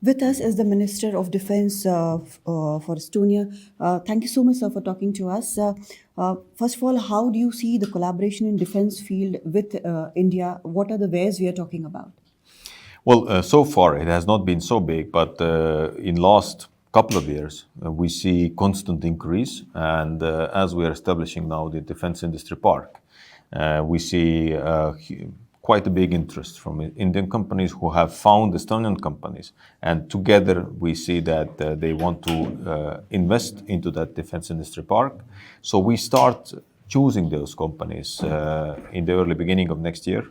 With us is the Minister of Defense for Estonia. Thank you so much, sir, for talking to us. First of all, how do you see the collaboration in defense field with India? What are the ways we are talking about? Well, so far it has not been so big, but in last couple of years we see constant increase, and as we are establishing now the Defense Industry Park, we see quite a big interest from Indian companies who have found Estonian companies, and together we see that they want to invest into that Defense Industry Park. So we start choosing those companies in the early beginning of next year.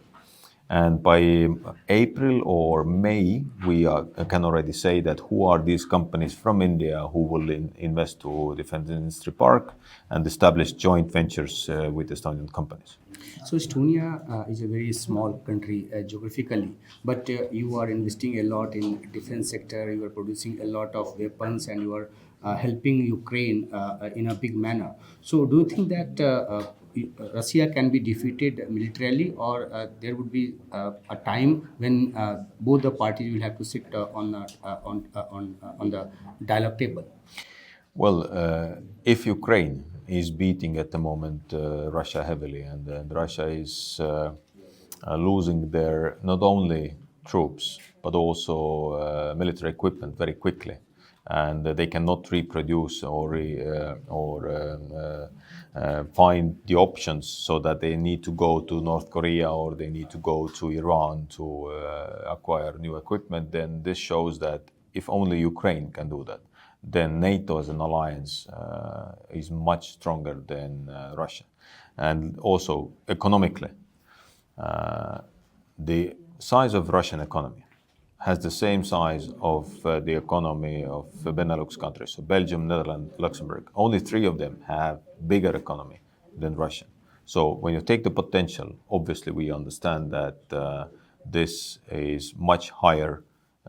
And by April or May, we can already say that who are these companies from India who will invest to Defense Industry Park and establish joint ventures with Estonian companies. So Estonia is a very small country geographically, but you are investing a lot in defense sector, you are producing a lot of weapons, and you are helping Ukraine in a big manner. So do you think that Russia can be defeated militarily, or there would be a time when both the parties will have to sit on the dialogue table? Well, if Ukraine is beating at the moment Russia heavily, and Russia is losing their not only troops but also military equipment very quickly, and they cannot reproduce or find the options, so that they need to go to North Korea or they need to go to Iran to acquire new equipment, then this shows that if only Ukraine can do that, then NATO as an alliance is much stronger than Russia. And also economically, the size of Russian economy has the same size of the economy of the Benelux countries, so Belgium, Netherlands, Luxembourg. Only three of them have bigger economy than Russia. So when you take the potential, obviously we understand that this is much higher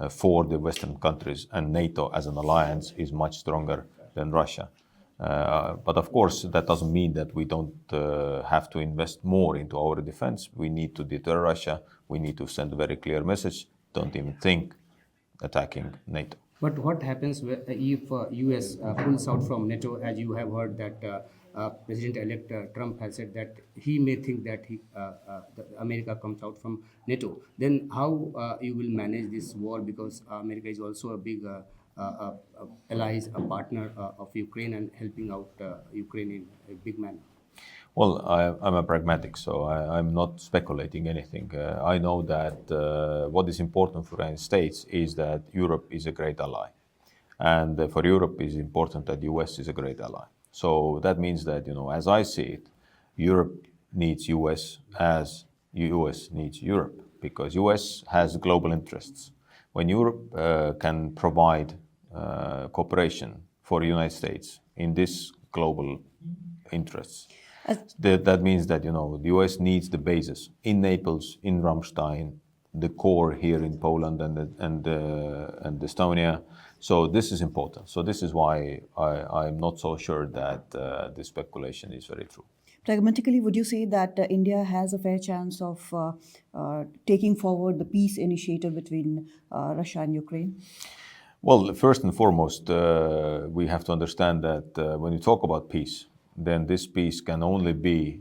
for the Western countries, and NATO as an alliance is much stronger than Russia. But of course, that doesn't mean that we don't have to invest more into our defense. We need to deter Russia. We need to send a very clear message. Don't even think attacking NATO. But what happens if US pulls out from NATO? As you have heard that President-elect Trump has said that he may think that America comes out from NATO. Then how you will manage this war? Because America is also a big ally, a partner of Ukraine, and helping out Ukraine in a big manner. Well, I'm a pragmatic, so I'm not speculating anything. I know that what is important for the United States is that Europe is a great ally. And for Europe, it's important that the US is a great ally. So that means that, as I see it, Europe needs US as US needs Europe, because US has global interests. When Europe can provide cooperation for the United States in this global interests, that means that, the US needs the bases in Naples, in Ramstein, the core here in Poland and Estonia. So this is important. So this is why I'm not so sure that this speculation is very true. Pragmatically, would you say that India has a fair chance of taking forward the peace initiative between Russia and Ukraine? Well, first and foremost, we have to understand that when you talk about peace, then this peace can only be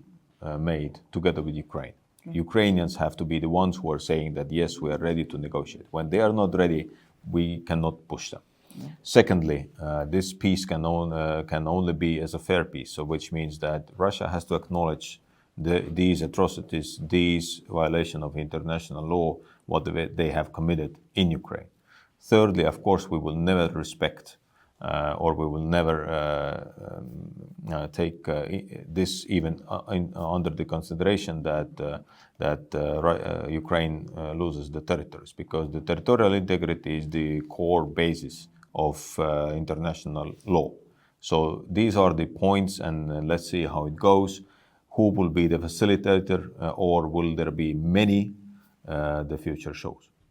made together with Ukraine. Okay. Ukrainians have to be the ones who are saying that, yes, we are ready to negotiate. When they are not ready, we cannot push them. Yeah. Secondly, this peace can only be as a fair peace, so which means that Russia has to acknowledge these atrocities, these violations of international law, what they have committed in Ukraine. Thirdly, of course, we will never respect or we will never take this even under the consideration that Ukraine loses the territories, because the territorial integrity is the core basis of international law. So these are the points, and let's see how it goes. Who will be the facilitator, or will there be many? The future shows.